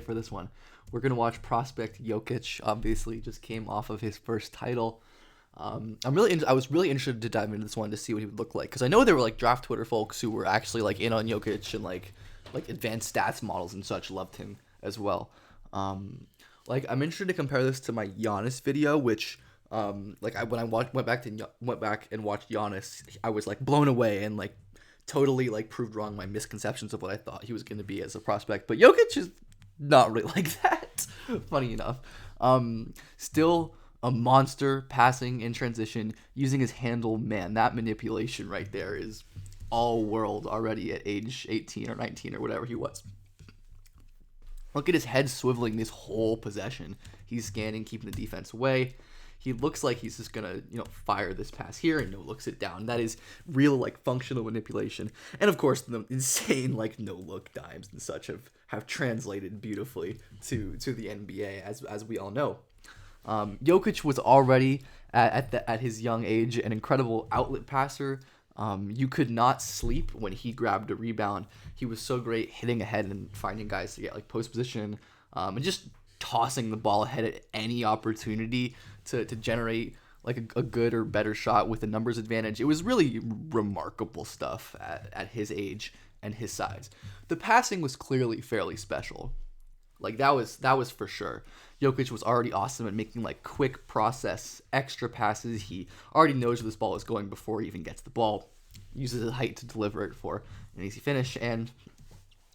for this one. We're gonna watch prospect Jokic. Obviously, just came off of his first title. I was really interested to dive into this one to see what he would look like, because I know there were like draft Twitter folks who were actually like in on Jokic, and like advanced stats models and such loved him as well. Like I'm interested to compare this to my Giannis video, which when I went back and watched Giannis, I was like blown away and like totally like proved wrong my misconceptions of what I thought he was going to be as a prospect. But Jokic is not really like that. Funny enough, still a monster passing in transition, using his handle. Man, that manipulation right there is all world already at age 18 or 19 or whatever he was. Look at his head swiveling this whole possession. He's scanning, keeping the defense away. He looks like he's just gonna, fire this pass here and no looks it down. That is real like functional manipulation. And of course the insane like no look dimes and such have translated beautifully to the NBA as we all know. Jokic was already at his young age an incredible outlet passer. You could not sleep when he grabbed a rebound. He was so great hitting ahead and finding guys to get like post position, and just tossing the ball ahead at any opportunity to generate like a good or better shot with a numbers advantage. It was really remarkable stuff at his age and his size. The passing was clearly fairly special. Like that was for sure. Jokic was already awesome at making like quick process extra passes. He already knows where this ball is going before he even gets the ball. Uses his height to deliver it for an easy finish, and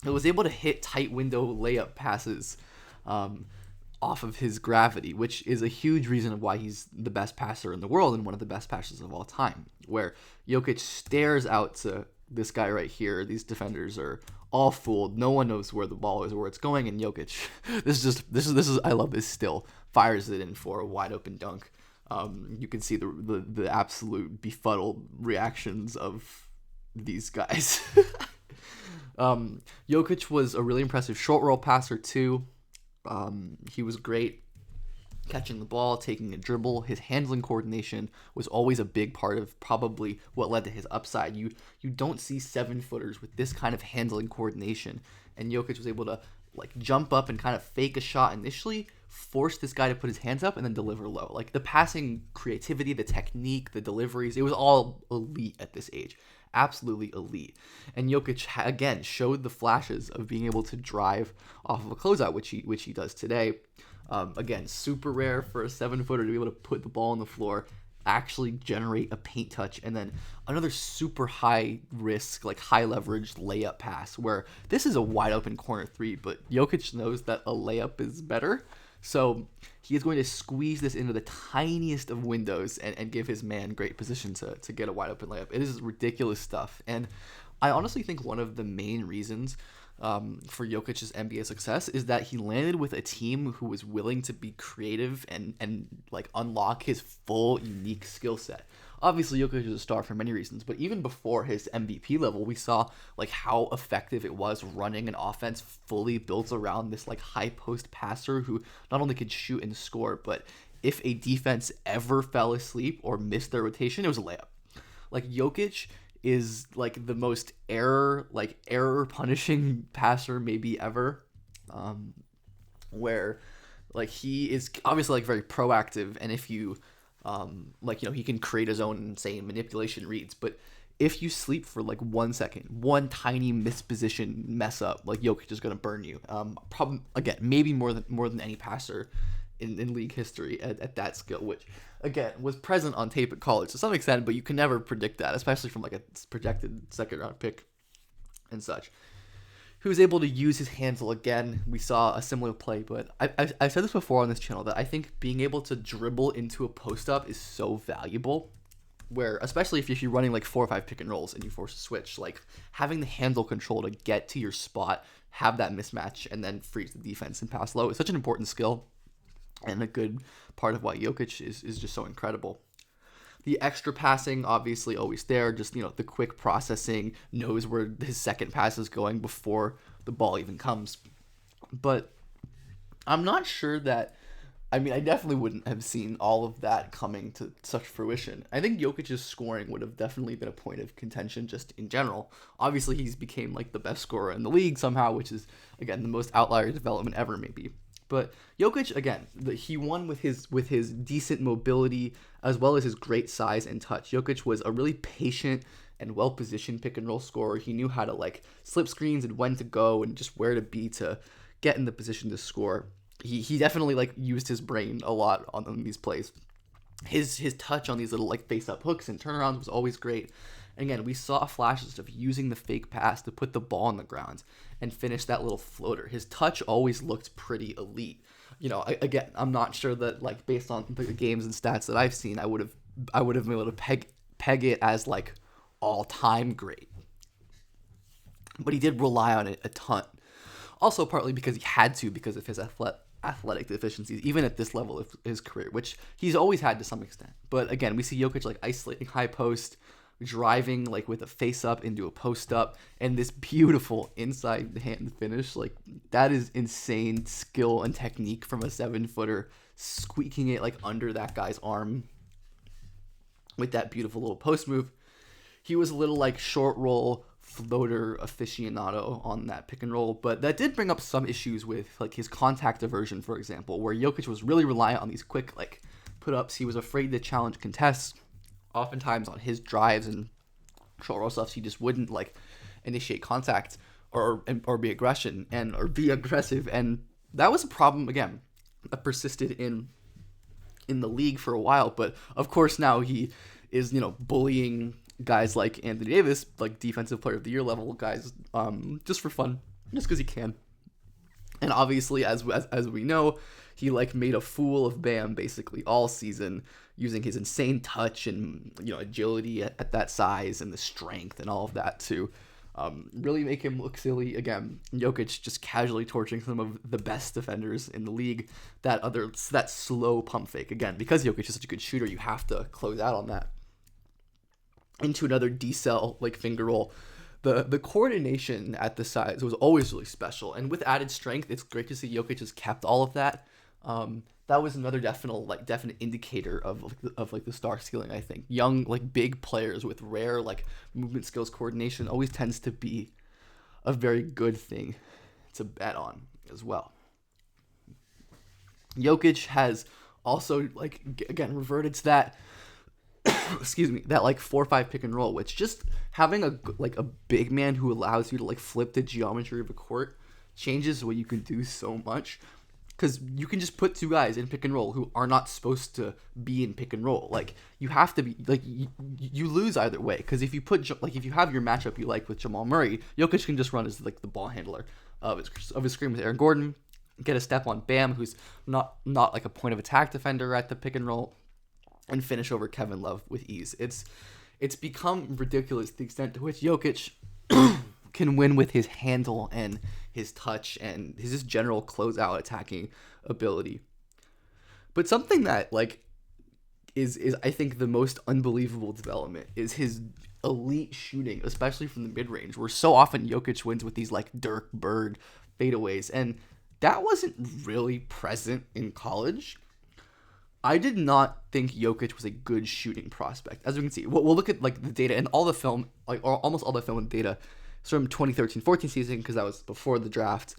he was able to hit tight window layup passes off of his gravity, which is a huge reason why he's the best passer in the world and one of the best passers of all time. Where Jokic stares out to this guy right here. These defenders are all fooled. No one knows where the ball is or where it's going, and Jokic, this is I love this still, fires it in for a wide open dunk. You can see the absolute befuddled reactions of these guys. Jokic was a really impressive short roll passer too. He was great catching the ball, taking a dribble. His handling coordination was always a big part of probably what led to his upside. You don't see 7-footers with this kind of handling coordination, and Jokic was able to like jump up and kind of fake a shot initially, force this guy to put his hands up, and then deliver low. Like the passing creativity, the technique, the deliveries, it was all elite at this age. Absolutely elite. And Jokic again showed the flashes of being able to drive off of a closeout, which he does today. Again, super rare for a 7-footer to be able to put the ball on the floor, actually generate a paint touch, and then another super high risk, like high leverage layup pass, where this is a wide open corner three, but Jokic knows that a layup is better. So he is going to squeeze this into the tiniest of windows and give his man great position to get a wide open layup. It is ridiculous stuff. And I honestly think one of the main reasons for Jokic's NBA success is that he landed with a team who was willing to be creative and like unlock his full unique skill set. Obviously, Jokic is a star for many reasons, but even before his MVP level, we saw like how effective it was running an offense fully built around this like high post passer who not only could shoot and score, but if a defense ever fell asleep or missed their rotation, it was a layup. Like Jokic is like the most error punishing passer maybe ever, where like he is obviously like very proactive, and if you he can create his own insane manipulation reads, but if you sleep for like 1 second, one tiny misposition mess up, like Jokic is gonna burn you. Probably again, maybe more than any passer in league history at that skill, which again was present on tape at college to some extent, but you can never predict that, especially from like a projected second round pick and such. He was able to use his handle again. We saw a similar play, but I've said this before on this channel that I think being able to dribble into a post up is so valuable. Where especially if you're running like 4 or 5 pick and rolls and you force a switch, like having the handle control to get to your spot, have that mismatch, and then freeze the defense and pass low is such an important skill, and a good part of why Jokic is just so incredible. The extra passing, obviously always there, just, the quick processing, knows where his second pass is going before the ball even comes. But I'm not sure that I mean, I definitely wouldn't have seen all of that coming to such fruition. I think Jokic's scoring would have definitely been a point of contention just in general. Obviously, he's became like the best scorer in the league somehow, which is again the most outlier development ever maybe. But Jokic again, he won with his decent mobility as well as his great size and touch. Jokic was a really patient and well positioned pick and roll scorer. He knew how to like slip screens and when to go and just where to be to get in the position to score. He definitely like used his brain a lot on these plays. His touch on these little like face up hooks and turnarounds was always great. And again, we saw flashes of using the fake pass to put the ball on the ground and finish that little floater. His touch always looked pretty elite. You know, again, I'm not sure that like based on the games and stats that I've seen, I would have been able to peg it as like all time great. But he did rely on it a ton. Also, partly because he had to because of his athletic deficiencies, even at this level of his career, which he's always had to some extent. But again, we see Jokic like isolating high post, driving like with a face up into a post up, and this beautiful inside hand finish. Like that is insane skill and technique from a 7-footer, squeaking it like under that guy's arm with that beautiful little post move. He was a little like short roll floater aficionado on that pick and roll, but that did bring up some issues with like his contact aversion, for example, where Jokic was really reliant on these quick like put ups. He was afraid to challenge contests. Oftentimes on his drives and short roll stuff, he just wouldn't like initiate contact or be aggressive, and that was a problem again that persisted in the league for a while. But of course now he is bullying guys like Anthony Davis, like defensive player of the year level guys, just for fun, just because he can. And obviously, as we know, he like made a fool of Bam basically all season, using his insane touch and agility at that size and the strength and all of that to really make him look silly. Again, Jokic just casually torching some of the best defenders in the league. That slow pump fake, again, because Jokic is such a good shooter, you have to close out on that. Into another decel like finger roll. The coordination at the sides was always really special, and with added strength, it's great to see Jokic has kept all of that. That was another definite indicator of the star ceiling. I think young like big players with rare like movement skills coordination always tends to be a very good thing to bet on as well. Jokic has also like again reverted to that that like 4-5 pick and roll, which just having a big man who allows you to like flip the geometry of a court changes what you can do so much, because you can just put two guys in pick and roll who are not supposed to be in pick and roll. Like you have to be like you lose either way, because if you have your matchup you like with Jamal Murray, Jokic can just run as like the ball handler of his screen with Aaron Gordon, get a step on Bam, who's not like a point of attack defender at the pick and roll, and finish over Kevin Love with ease. It's become ridiculous the extent to which Jokic can win with his handle and his touch and his just general closeout attacking ability. But something that like is I think the most unbelievable development is his elite shooting, especially from the mid-range, where so often Jokic wins with these like Dirk Bird fadeaways, and that wasn't really present in college. I did not think Jokic was a good shooting prospect. As we can see, we'll look at like the data and all the film, like or almost all the film and data from 2013-14 season, because that was before the draft.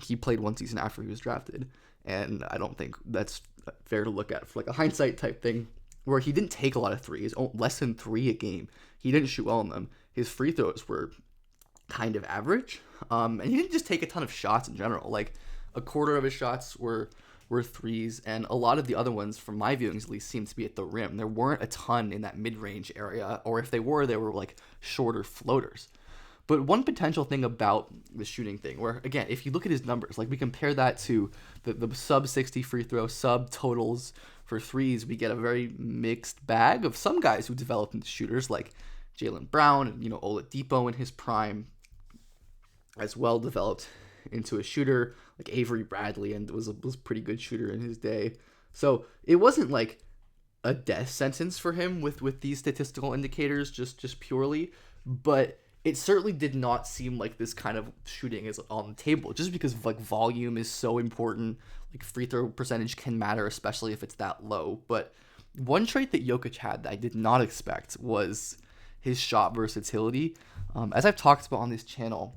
He played one season after he was drafted, and I don't think that's fair to look at for like a hindsight type thing, where he didn't take a lot of threes, less than 3 a game. He didn't shoot well on them. His free throws were kind of average, and he didn't just take a ton of shots in general. Like a quarter of his shots were threes, and a lot of the other ones, from my viewings at least, seemed to be at the rim. There weren't a ton in that mid-range area, or if they were like shorter floaters. But one potential thing about the shooting thing, where again, if you look at his numbers, like we compare that to the sub 60 free throw, sub totals for threes, we get a very mixed bag of some guys who developed into shooters, like Jaylen Brown and Oladipo in his prime, as well developed into a shooter, like Avery Bradley, and was a pretty good shooter in his day. So it wasn't like a death sentence for him with these statistical indicators just purely, but it certainly did not seem like this kind of shooting is on the table, just because like volume is so important. Like free throw percentage can matter, especially if it's that low. But one trait that Jokic had that I did not expect was his shot versatility. As I've talked about on this channel,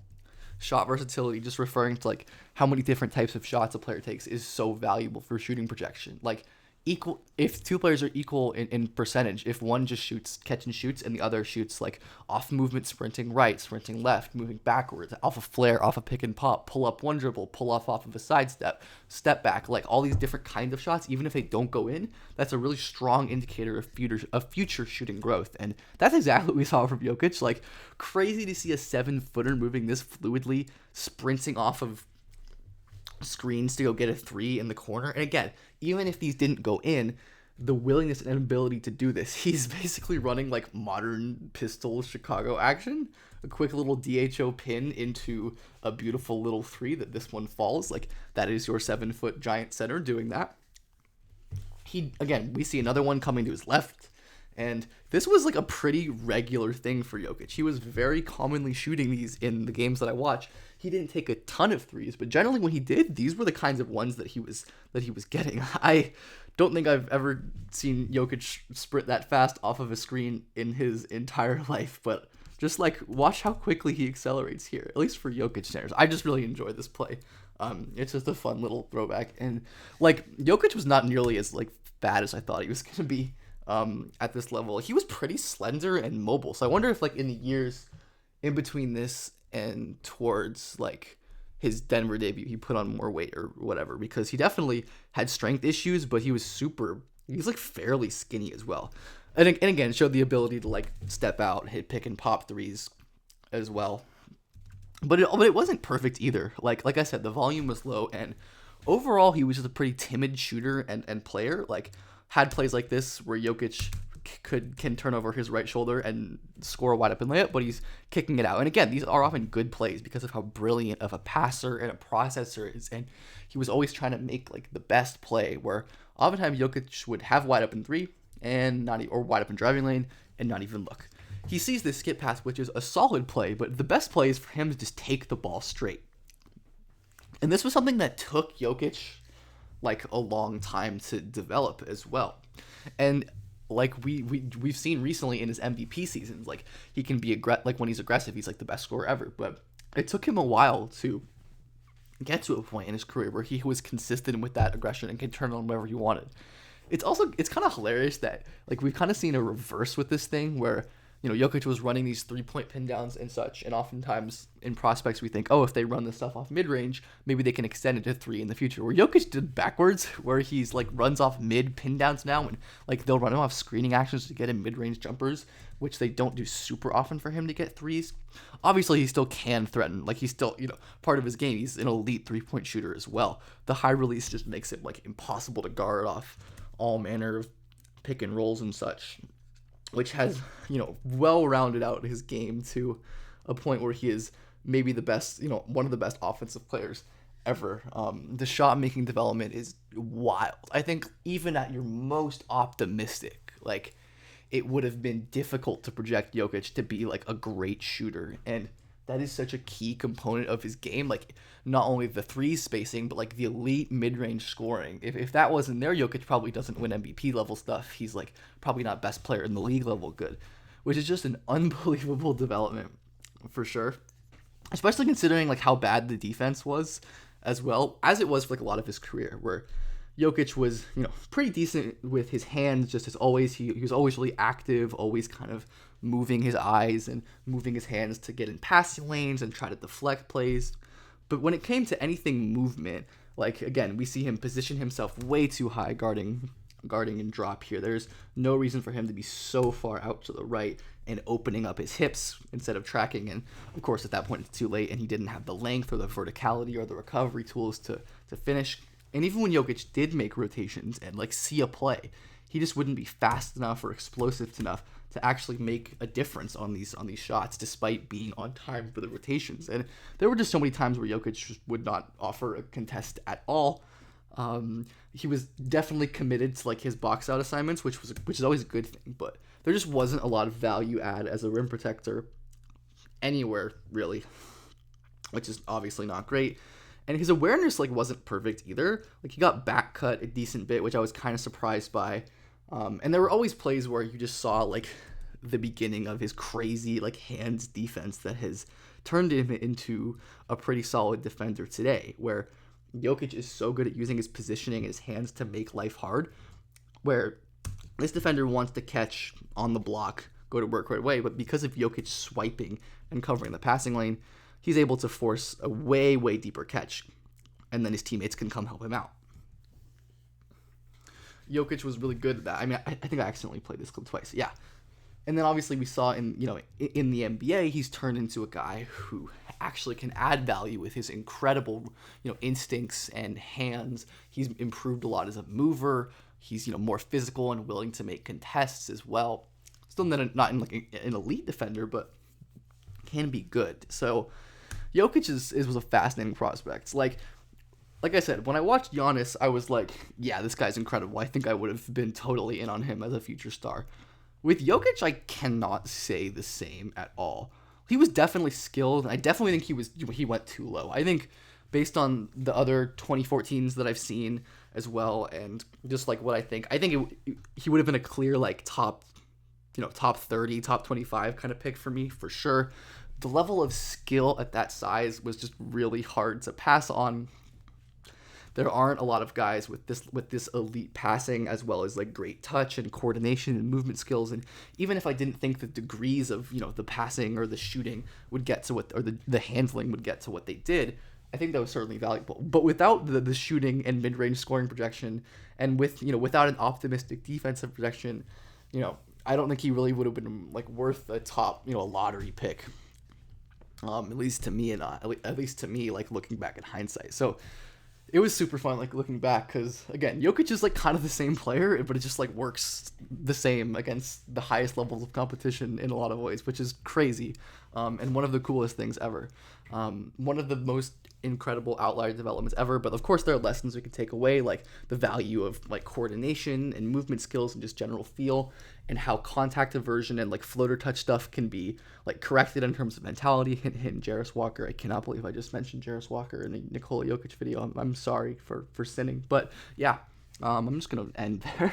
shot versatility, just referring to like how many different types of shots a player takes, is so valuable for shooting projection. Like equal, if two players are equal in percentage, if one just shoots catch and shoots and the other shoots like off movement, sprinting right, sprinting left, moving backwards, off a flare, off a pick and pop, pull up one dribble, pull off of a sidestep, step back, like all these different kinds of shots, even if they don't go in, that's a really strong indicator of future shooting growth. And that's exactly what we saw from Jokic. Like, crazy to see a 7-footer moving this fluidly, sprinting off of screens to go get a three in the corner. And again, even if these didn't go in, the willingness and ability to do this, he's basically running like modern pistol Chicago action, a quick little DHO pin into a beautiful little three that this one falls. Like, that is your 7-foot giant center doing that. We see another one coming to his left, and this was like a pretty regular thing for Jokic. He was very commonly shooting these in the games that I watch. He didn't take a ton of threes, but generally when he did, these were the kinds of ones that he was getting. I don't think I've ever seen Jokic sprint that fast off of a screen in his entire life, but just like watch how quickly he accelerates here, at least for Jokic standards. I just really enjoy this play. It's just a fun little throwback, and like Jokic was not nearly as like bad as I thought he was gonna be at this level. He was pretty slender and mobile, so I wonder if like in the years in between this and towards like his Denver debut, he put on more weight or whatever, because he definitely had strength issues, but he's like fairly skinny as well. And again, showed the ability to like step out, hit pick and pop threes as well. But it wasn't perfect either. Like I said, the volume was low, and overall he was just a pretty timid shooter and player. Like, had plays like this where Jokic can turn over his right shoulder and score a wide open layup, but he's kicking it out. And again, these are often good plays because of how brilliant of a passer and a processor is. And he was always trying to make like the best play, where oftentimes Jokic would have wide open three and or wide open driving lane and not even look. He sees this skip pass, which is a solid play, but the best play is for him to just take the ball straight. And this was something that took Jokic like a long time to develop as well. And like we've seen recently in his MVP seasons, like he can be like when he's aggressive, he's like the best scorer ever. But it took him a while to get to a point in his career where he was consistent with that aggression and could turn on whatever he wanted. It's kind of hilarious that like we've kind of seen a reverse with this thing where, you know, Jokic was running these 3-point pin downs and such, and oftentimes in prospects we think, oh, if they run this stuff off mid-range, maybe they can extend it to 3 in the future. Where Jokic did backwards, where he's like runs off mid pin downs now, and like they'll run him off screening actions to get him mid-range jumpers, which they don't do super often for him to get threes. Obviously, he still can threaten. Like, he's still, you know, part of his game. He's an elite 3-point shooter as well. The high release just makes it like impossible to guard off all manner of pick and rolls and such, which has, you know, well rounded out his game to a point where he is maybe the best, you know, one of the best offensive players ever. The shot making development is wild. I think even at your most optimistic, like, it would have been difficult to project Jokic to be like a great shooter, and that is such a key component of his game. Like, not only the three spacing, but like the elite mid-range scoring. If that wasn't there, Jokic probably doesn't win MVP level stuff. He's like probably not best player in the league level good, which is just an unbelievable development for sure. Especially considering like how bad the defense was as well, as it was for like a lot of his career, where Jokic was, you know, pretty decent with his hands, just as always. He was always really active, always kind of moving his eyes and moving his hands to get in passing lanes and try to deflect plays. But when it came to anything movement, like, again, we see him position himself way too high guarding and drop here. There's no reason for him to be so far out to the right and opening up his hips instead of tracking. And of course, at that point, it's too late, and he didn't have the length or the verticality or the recovery tools to finish. And even when Jokic did make rotations and like see a play, he just wouldn't be fast enough or explosive enough to actually make a difference on these shots, despite being on time for the rotations. And there were just so many times where Jokic just would not offer a contest at all. He was definitely committed to like his box out assignments, which is always a good thing, but there just wasn't a lot of value add as a rim protector anywhere really, which is obviously not great. And his awareness like wasn't perfect either. Like he got back cut a decent bit, which I was kind of surprised by. And there were always plays where you just saw like the beginning of his crazy like hands defense that has turned him into a pretty solid defender today, where Jokic is so good at using his positioning and his hands to make life hard, where this defender wants to catch on the block, go to work right away, but because of Jokic swiping and covering the passing lane, he's able to force a way, way deeper catch, and then his teammates can come help him out. Jokic was really good at that. I mean, I think I accidentally played this clip twice. Yeah. And then obviously we saw in the NBA, he's turned into a guy who actually can add value with his incredible, instincts and hands. He's improved a lot as a mover. He's, more physical and willing to make contests as well. Still not in like an elite defender, but can be good. So Jokic was a fascinating prospect. Like I said, when I watched Giannis, I was like, yeah, this guy's incredible. I think I would have been totally in on him as a future star. With Jokic, I cannot say the same at all. He was definitely skilled. I definitely think he went too low. I think based on the other 2014s that I've seen as well, and just like what I think he would have been a clear like top 30, top 25 kind of pick for me for sure. The level of skill at that size was just really hard to pass on. There aren't a lot of guys with this elite passing, as well as like great touch and coordination and movement skills. And even if I didn't think the degrees of the passing or the shooting would get to what, or the handling would get to what they did, I think that was certainly valuable. But without the shooting and mid-range scoring projection, and without an optimistic defensive projection, I don't think he really would have been like worth a top a lottery pick. At least to me, like looking back in hindsight. So it was super fun, like looking back, because again, Jokic is like kind of the same player, but it just like works the same against the highest levels of competition in a lot of ways, which is crazy, and one of the coolest things ever. One of the most incredible outlier developments ever. But of course, there are lessons we can take away, like the value of like coordination and movement skills and just general feel, and how contact aversion and like floater touch stuff can be like corrected in terms of mentality. Hint, hint, Jarris Walker. I cannot believe I just mentioned Jarris Walker in a Nikola Jokic video. I'm sorry for sinning, but yeah, I'm just gonna end there.